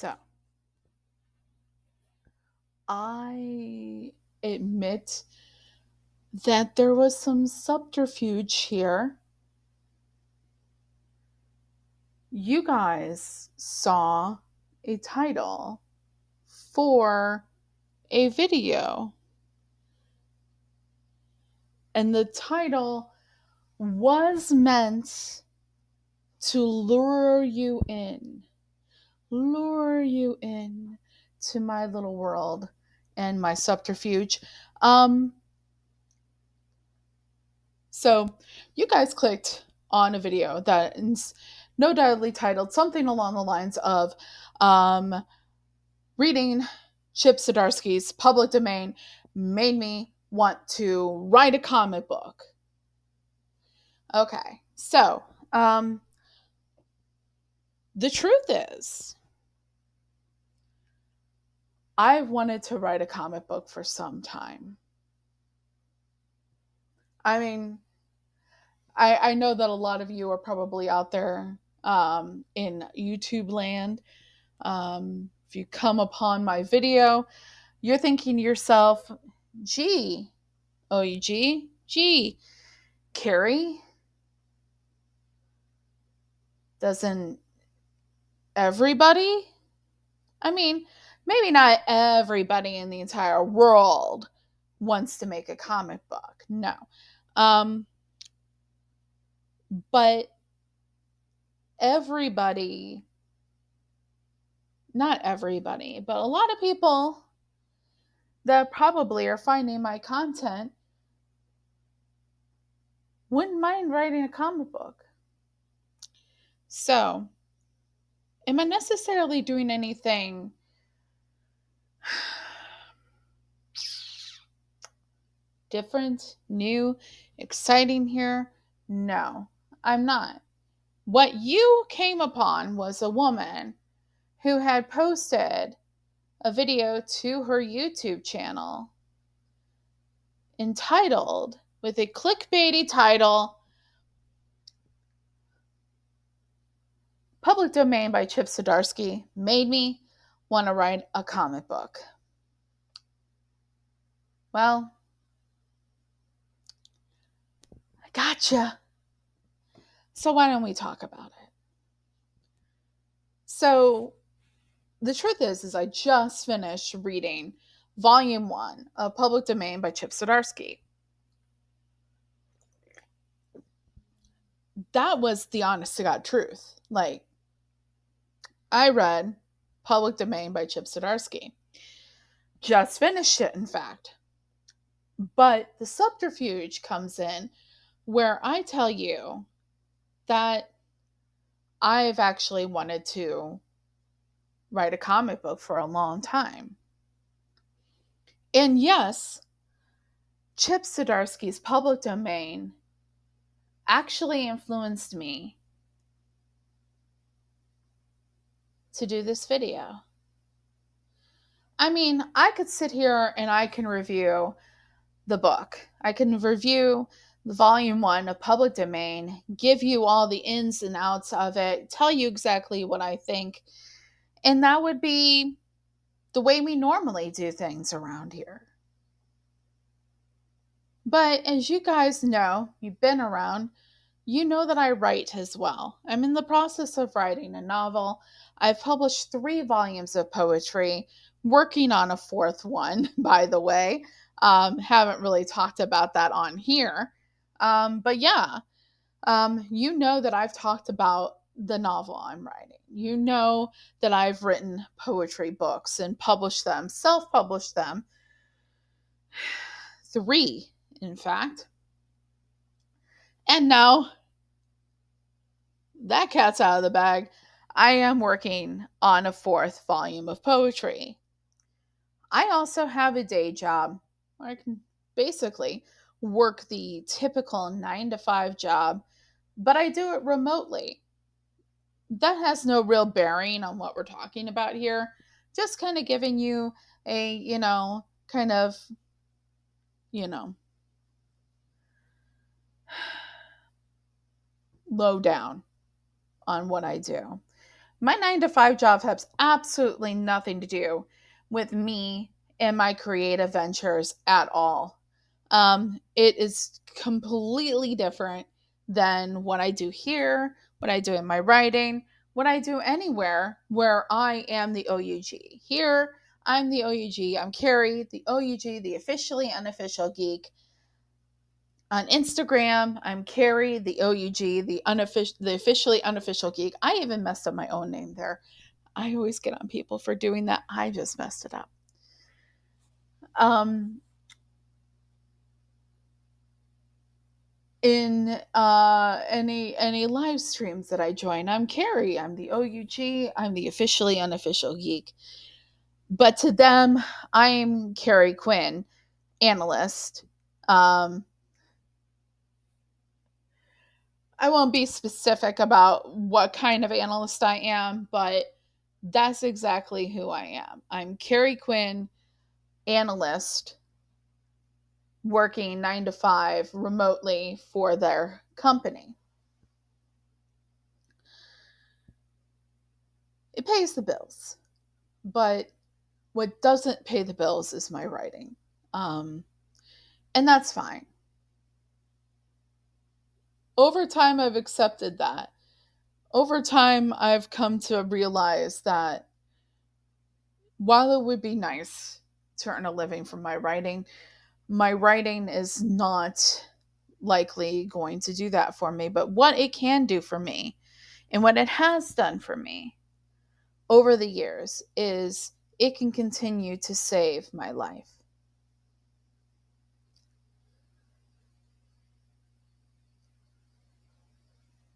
So I admit that there was some subterfuge here. You guys saw a title for a video, and the title was meant to lure you in to my little world and my subterfuge. Um, so you guys clicked on a video that is no doubtly titled something along the lines of um, reading Chip Zdarsky's public domain made me want to write a comic book. Okay, so the truth is, I've wanted to write a comic book for some time. I mean, I know that a lot of you are probably out there in YouTube land. If you come upon my video, you're thinking to yourself, gee, gee, Carrie, doesn't everybody? I mean, maybe not everybody in the entire world wants to make a comic book. No. Um, but everybody, not everybody, but a lot of people that probably are finding my content wouldn't mind writing a comic book. So, am I necessarily doing anything different, new, exciting here? No, I'm not. What you came upon was a woman who had posted a video to her YouTube channel entitled, with a clickbaity title, Public Domain by Chip Zdarsky made me want to write a comic book. Well, I gotcha. So why don't we talk about it? So the truth is I just finished reading Volume 1 of Public Domain by Chip Zdarsky. That was the honest to God truth. Like, I read Public Domain by Chip Zdarsky. Just finished it, in fact. But the subterfuge comes in where I tell you that I've actually wanted to write a comic book for a long time. And yes, Chip Zdarsky's Public Domain actually influenced me to do this video. I mean, I could sit here and I can review the book. I can review the volume 1 of Public Domain, give you all the ins and outs of it, tell you exactly what I think. And that would be the way we normally do things around here. But as you guys know, you've been around, you know that I write as well. I'm in the process of writing a novel. I've published 3 volumes of poetry, working on a 4th one, by the way. Haven't really talked about that on here. But yeah, you know that I've talked about the novel I'm writing. You know that I've written poetry books and published them, self published them. 3, in fact. And now that cat's out of the bag. I am working on a 4th volume of poetry. I also have a day job where I can basically work the typical 9 to 5 job, but I do it remotely. That has no real bearing on what we're talking about here. Just kind of giving you a, kind of, you know, low down on what I do. My 9 to 5 job has absolutely nothing to do with me and my creative ventures at all. It is completely different than what I do here, what I do in my writing, what I do anywhere where I am the OUG. Here, I'm the OUG. I'm Carrie, the OUG, the officially unofficial geek. On Instagram, I'm Carrie, the OUG, the officially unofficial geek. I even messed up my own name there. I always get on people for doing that. I just messed it up. Um, in any live streams that I join, I'm Carrie. I'm the OUG. I'm the officially unofficial geek. But to them, I'm Carrie Quinn, analyst. Um, I won't be specific about what kind of analyst I am, but that's exactly who I am. I'm Carrie Quinn, analyst, working 9 to 5 remotely for their company. It pays the bills, but what doesn't pay the bills is my writing. Um, and that's fine. Over time, I've accepted that. Over time, I've come to realize that while it would be nice to earn a living from my writing is not likely going to do that for me. But what it can do for me and what it has done for me over the years is it can continue to save my life.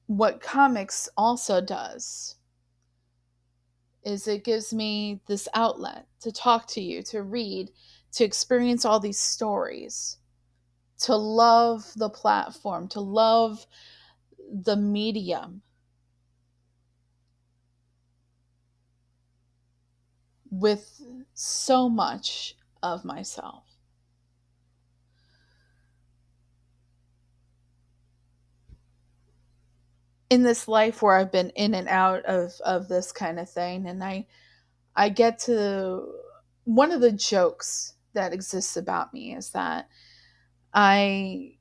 What comics also does is it gives me this outlet to talk to you, to read, to experience all these stories, to love the platform, to love the medium with so much of myself. In this life where I've been in and out of this kind of thing, and I get to one of the jokes that exists about me is that I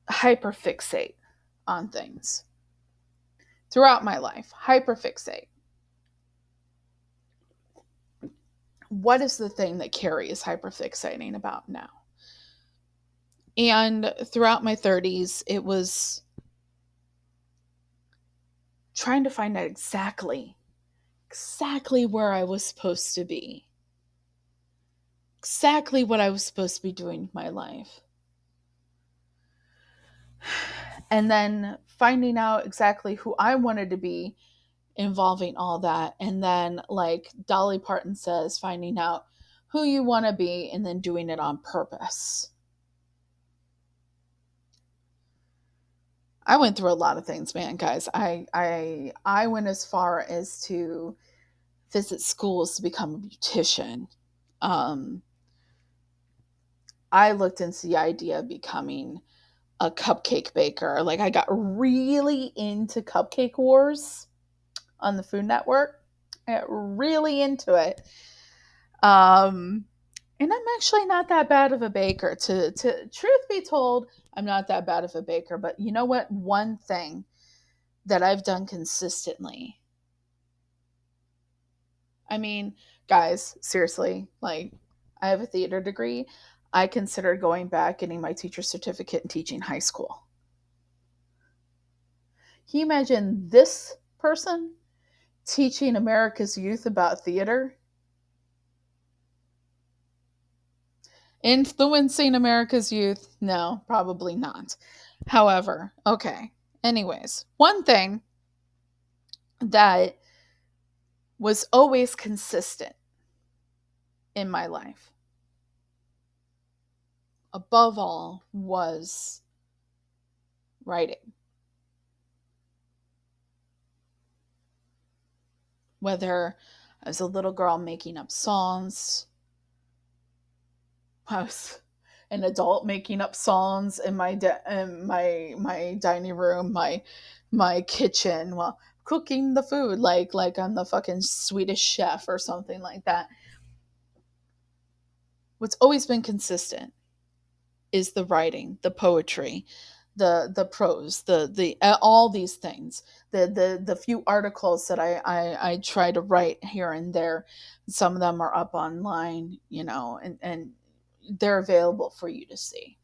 hyperfixate on things throughout my life. Hyperfixate. What is the thing that Carrie is hyperfixating about now? And throughout my 30s, it was trying to find out exactly where I was supposed to be, exactly what I was supposed to be doing with my life. And then finding out exactly who I wanted to be involving all that. And then, like Dolly Parton says, finding out who you want to be and then doing it on purpose. I went through a lot of things, man, guys. I went as far as to visit schools to become a beautician. Um, I looked into the idea of becoming a cupcake baker. Like, I got really into Cupcake Wars on the Food Network. I got really into it. Um, and I'm actually not that bad of a baker. To truth be told, I'm not that bad of a baker. But you know what? One thing that I've done consistently. I mean, guys, seriously, like, I have a theater degree. I considered going back, getting my teacher's certificate, and teaching high school. Can you imagine this person teaching America's youth about theater? Influencing America's youth? No, probably not. However, okay. Anyways, one thing that was always consistent in my life, above all, was writing. Whether I was a little girl making up songs, I was an adult making up songs in my dining room, my kitchen. Well, of cooking the food like I'm the fucking Swedish chef or something like that. What's always been consistent is the writing, the poetry, the prose, the all these things. The few articles that I try to write here and there, some of them are up online, and they're available for you to see.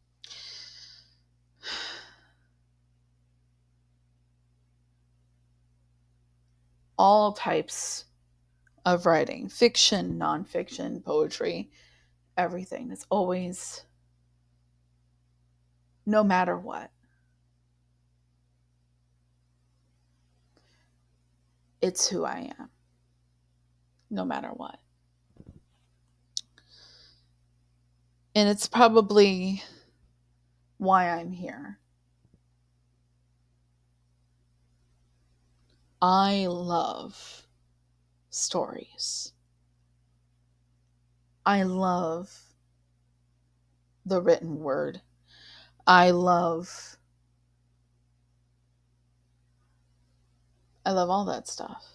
All types of writing, fiction, nonfiction, poetry, everything. It's always, no matter what, it's who I am, no matter what. And it's probably why I'm here. I love stories. I love the written word. I love all that stuff.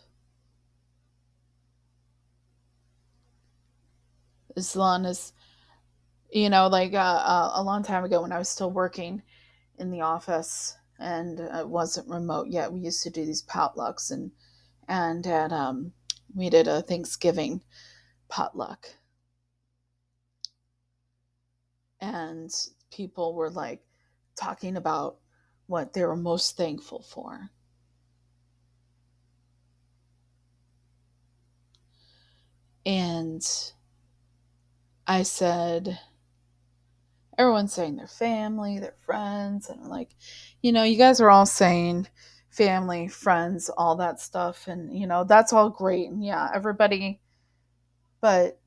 As long as, like a long time ago when I was still working in the office and it wasn't remote yet, we used to do these potlucks, and at we did a Thanksgiving potluck, and people were like talking about what they were most thankful for. And I said, everyone's saying their family, their friends, and I'm like, you guys are all saying family, friends, all that stuff, and that's all great, and yeah, everybody, but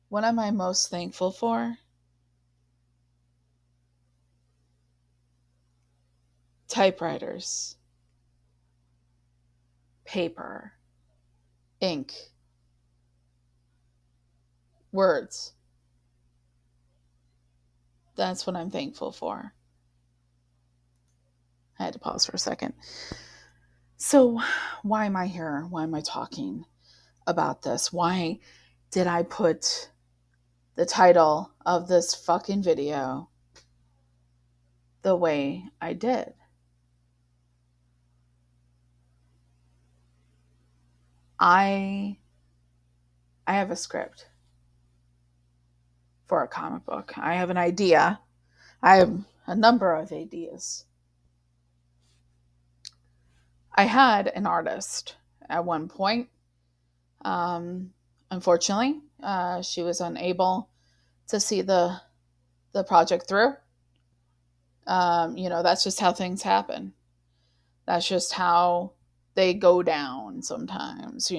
what am I most thankful for? Typewriters, paper, ink, words. That's what I'm thankful for. I had to pause for a second. So, why am I here? Why am I talking about this? Why did I put the title of this fucking video the way I did? I have a script for a comic book. I have an idea. I have a number of ideas. I had an artist at one point. Um, Unfortunately, she was unable to see the project through. That's just how things happen. That's just how they go down sometimes.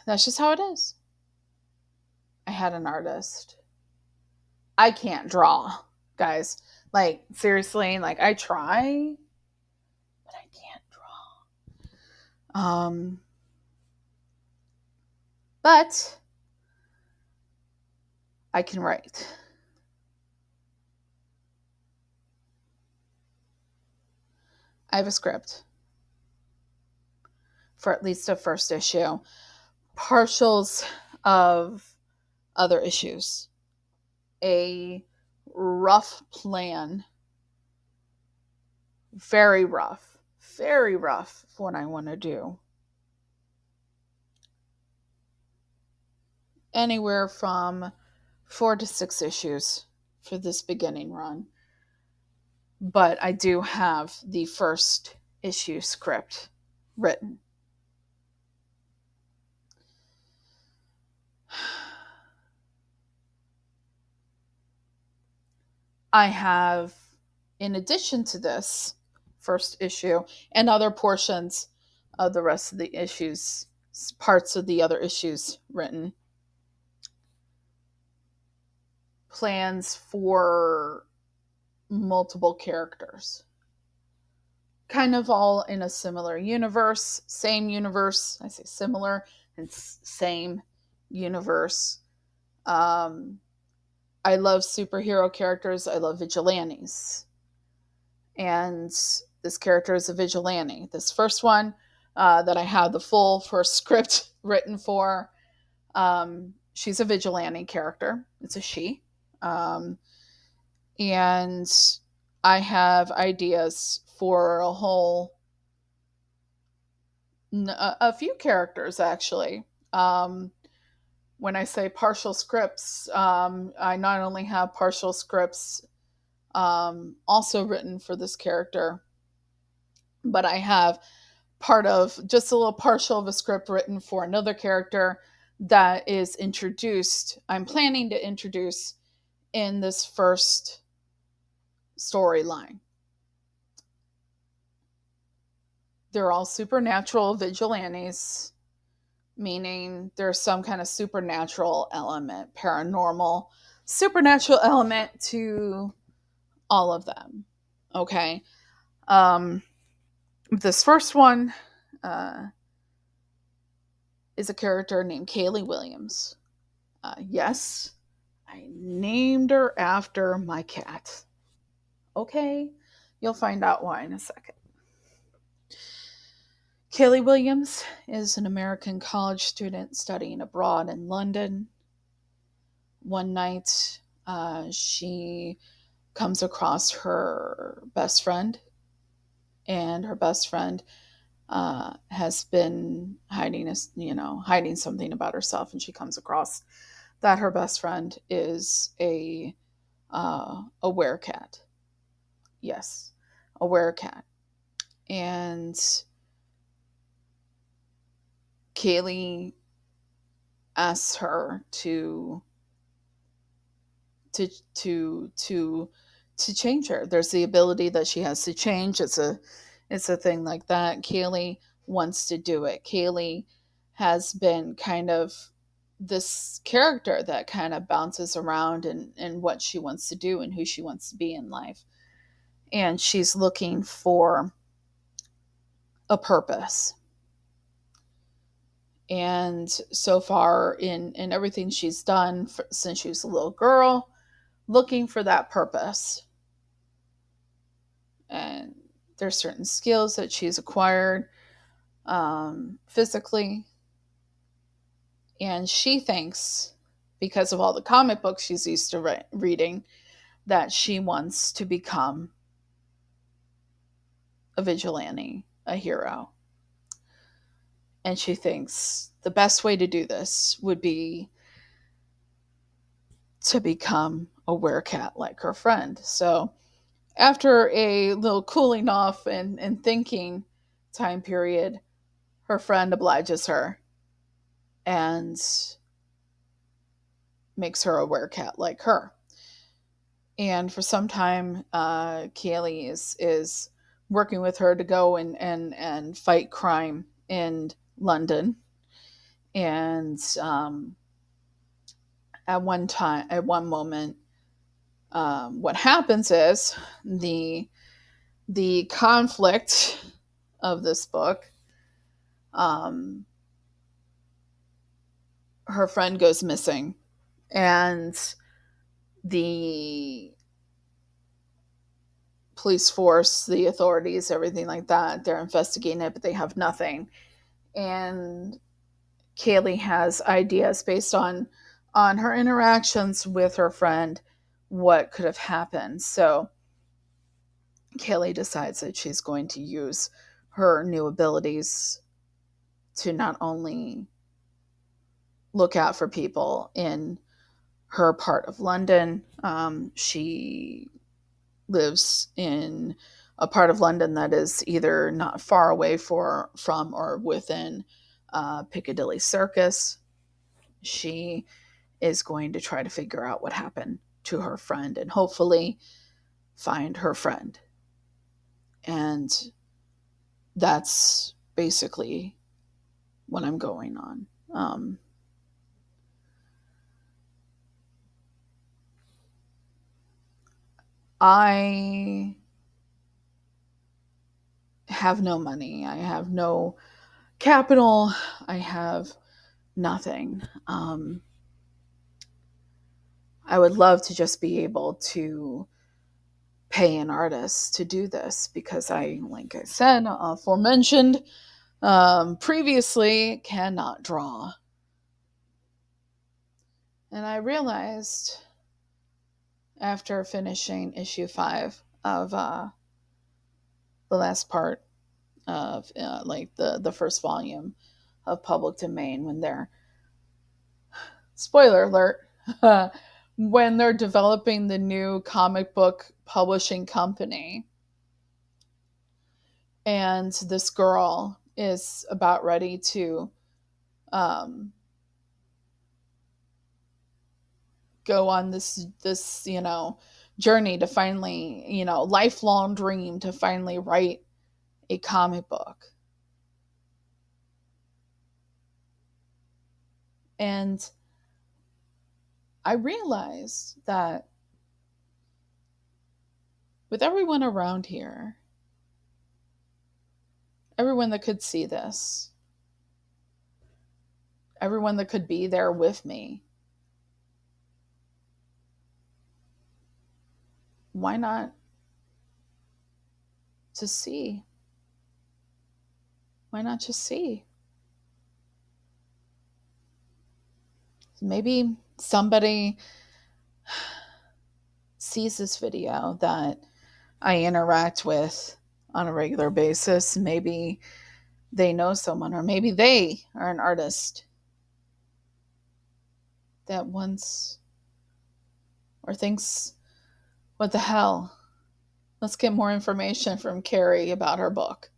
That's just how it is. I had an artist. I can't draw, guys. Like, seriously, like, I try, but I can't draw. But I can write. I have a script for at least a first issue, partials of other issues, a rough plan, very rough for what I want to do. Anywhere from 4 to 6 issues for this beginning run. But I do have the first issue script written. I have, in addition to this first issue and other portions of the rest of the issues, parts of the other issues written, plans for multiple characters. Kind of all in a similar universe, same universe. I say similar and same universe. I love superhero characters. I love vigilantes. And This character is a vigilante. This first one that I have the full first script written for, she's a vigilante character. It's a she. Um, and I have ideas for a few characters actually. When I say partial scripts, I not only have partial scripts also written for this character, but I have part of just a little partial of a script written for another character that is introduced. I'm planning to introduce in this first storyline. They're all supernatural vigilantes, meaning there's some kind of supernatural element, paranormal, supernatural element to all of them. Okay. Um, this first one uh, is a character named Kaylee Williams. Yes, I named her after my cat. Okay, you'll find out why in a second. Kaylee Williams is an American college student studying abroad in London. One night, she comes across her best friend, and her best friend has been hiding something about herself, and she comes across that her best friend is a werecat. Yes, a werecat, and Kaylee asks her to to to to change her. There's the ability that she has to change. It's a thing like that. Kaylee wants to do it. Kaylee has been kind of this character that kind of bounces around and what she wants to do and who she wants to be in life. And she's looking for a purpose. And so far in everything she's done since she was a little girl, looking for that purpose. And there's certain skills that she's acquired physically. And she thinks, because of all the comic books she's used to reading, that she wants to become a vigilante, a hero. And she thinks the best way to do this would be to become a werecat like her friend. So after a little cooling off and thinking time period, her friend obliges her and makes her a werecat like her. And for some time, Kaylee is working with her to go and fight crime in London. And at one moment, what happens is the conflict of this book. Her friend goes missing, and the police force, the authorities, everything like that, they're investigating it, but they have nothing. And Kaylee has ideas based on her interactions with her friend, what could have happened. So Kaylee decides that she's going to use her new abilities to not only look out for people in her part of London. She lives in a part of London that is either not far away from or within Piccadilly Circus. She is going to try to figure out what happened to her friend and hopefully find her friend. And that's basically what I'm going on. I have no money. I have no capital. I have nothing. I would love to just be able to pay an artist to do this because like I said, aforementioned, previously, cannot draw. And I realized after finishing issue 5 of the last part of like the first volume of Public Domain, when they're, spoiler alert, when they're developing the new comic book publishing company, and this girl is about ready to um, go on this journey to finally, lifelong dream to finally write a comic book. And I realized that with everyone around here, everyone that could see this, everyone that could be there with me, why not just see? Why not just see? Maybe somebody sees this video that I interact with on a regular basis. Maybe they know someone, or maybe they are an artist that wants or thinks, what the hell? Let's get more information from Carrie about her book.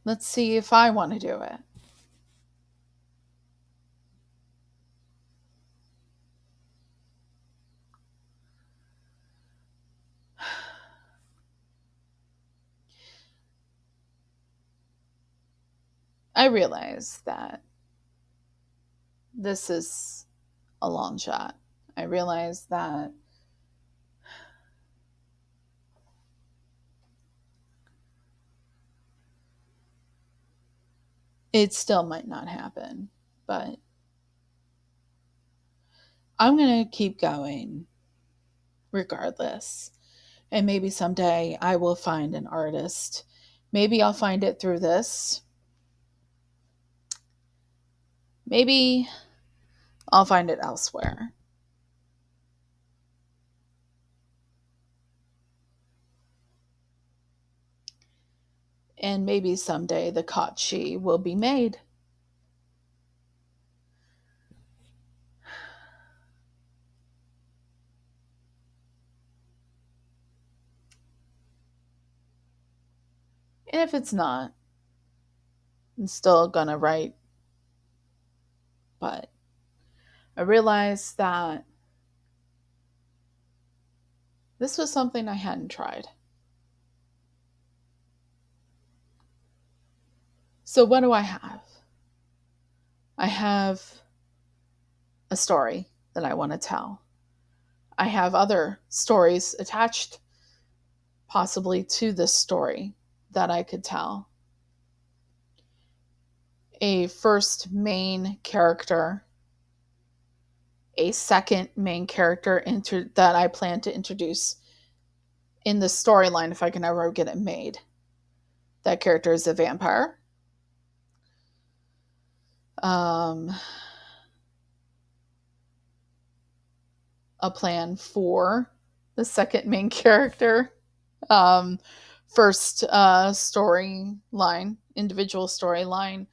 Let's see if I want to do it. I realize that this is a long shot. I realize that it still might not happen, but I'm going to keep going regardless. And maybe someday I will find an artist. Maybe I'll find it through this. Maybe I'll find it elsewhere. And maybe someday the Kachi will be made. And if it's not, I'm still gonna write. But I realized that this was something I hadn't tried. So what do I have? I have a story that I want to tell. I have other stories attached possibly to this story that I could tell. A first main character, a second main character that I plan to introduce in the storyline if I can ever get it made. That character is a vampire. A plan for the second main character. First storyline, individual storyline.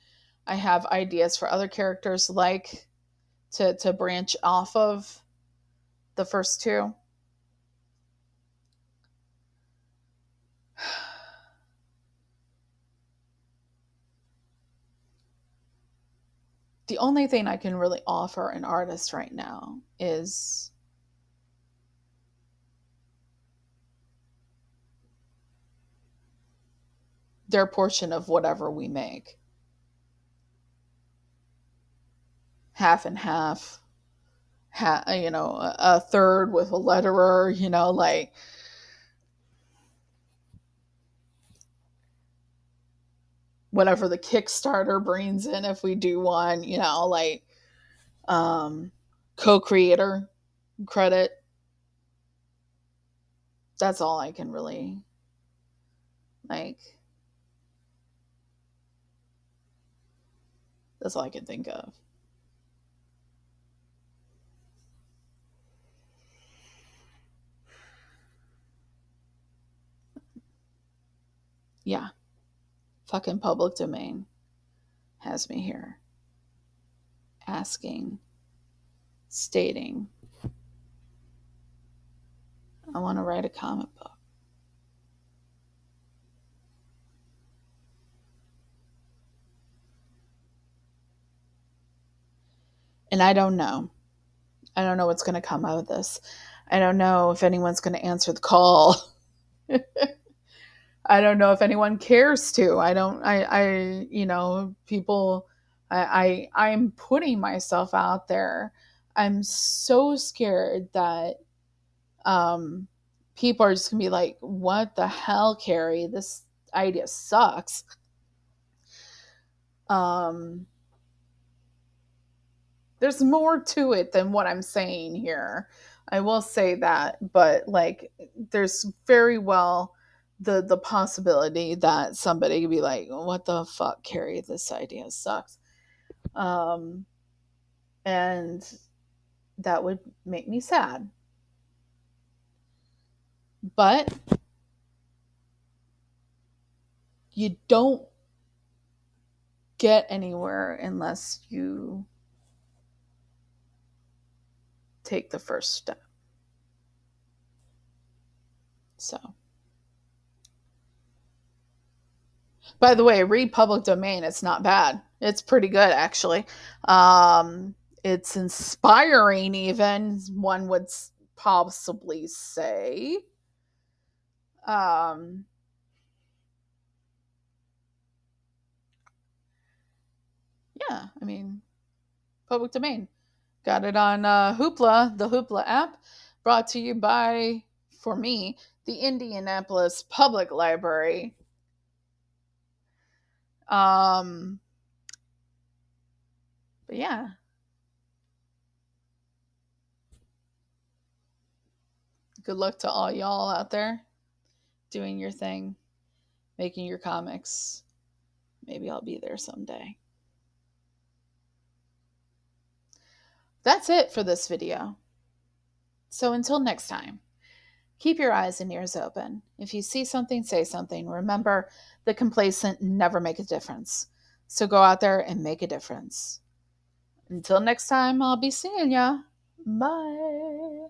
I have ideas for other characters, like to branch off of the first two. The only thing I can really offer an artist right now is their portion of whatever we make. Half and half, a third with a letterer, like whatever the Kickstarter brings in if we do one, like co-creator credit. That's all I can really, like, that's all I can think of. Yeah, fucking public domain has me here asking, stating, I want to write a comic book. And I don't know. I don't know what's going to come out of this. I don't know if anyone's going to answer the call. I don't know if anyone cares to. People, I'm putting myself out there. I'm so scared that um, people are just gonna be like, "What the hell, Carrie? This idea sucks." Um, there's more to it than what I'm saying here. I will say that, but like, there's very well the possibility that somebody could be like, "What the fuck, Carrie? This idea sucks," um, and that would make me sad. But you don't get anywhere unless you take the first step. So, by the way, read public domain. It's not bad. It's pretty good, actually. It's inspiring, even, one would possibly say. Um, yeah, I mean, public domain. Got it on Hoopla, the Hoopla app, brought to you by, for me, the Indianapolis Public Library. Um, but yeah, good luck to all y'all out there doing your thing, making your comics. Maybe I'll be there someday. That's it for this video. So until next time, keep your eyes and ears open. If you see something, say something. Remember, the complacent never make a difference. So go out there and make a difference. Until next time, I'll be seeing ya. Bye.